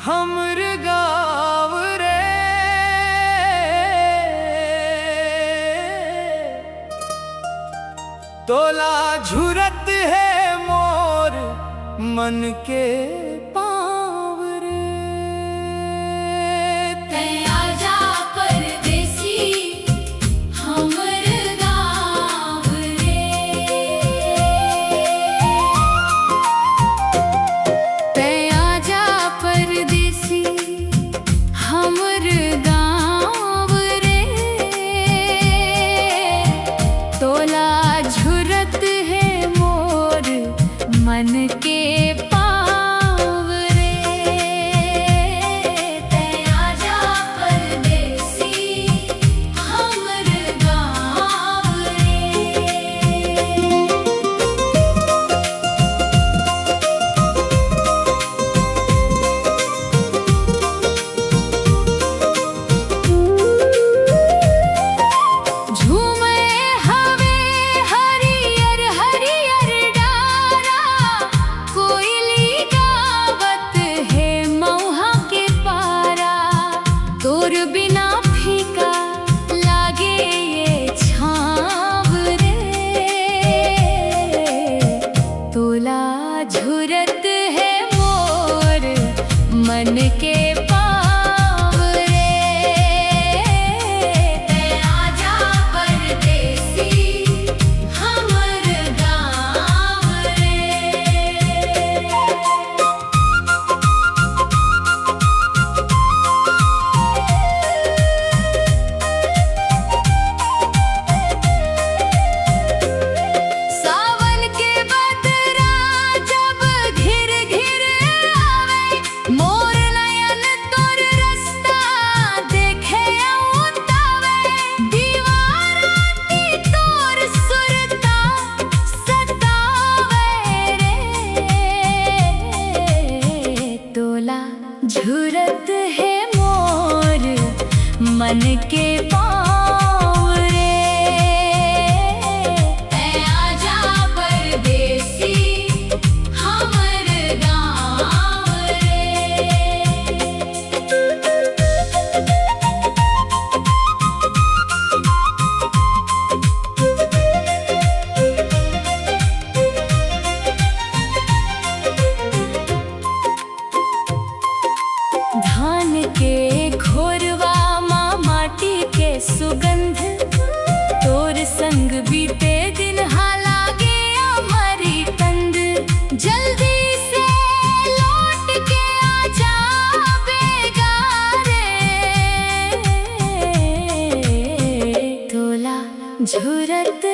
हमर गाँव रे। तोला झुरत है मोर मन के पाँव रे। आजा परदेसी हमर गाँव रे। आजा परदेसी हमर गाँव रे। तोला झुरत है मोर मन के पाँव रे। आजा परदेसी हमर गाँव रे। झूमे हवे हरियर हरियर डारा, कोयली गावत है मौहा के पारा। तोर बिना फीका लागे ये छाँव रे। तोला झुरत है मोर मन के पाँव रे। आजा परदेसी हमर गाँव रे। सावन के बदरा जब घिर घिर आवे, मोर नयन तोर रास्ता देखे उतावे। दीवाराती तोर सुरता सतावे रे। तोला झुरत है मोर मन के पाँव रे। आजा परदेसी हमर गाँव रे। धान के घोरवा माँ माटी के सुगंध, तोर संग बीते दिन हालागे हमारी तंद। जल्दी से लौट के आजा बेगारे। तोला झुरत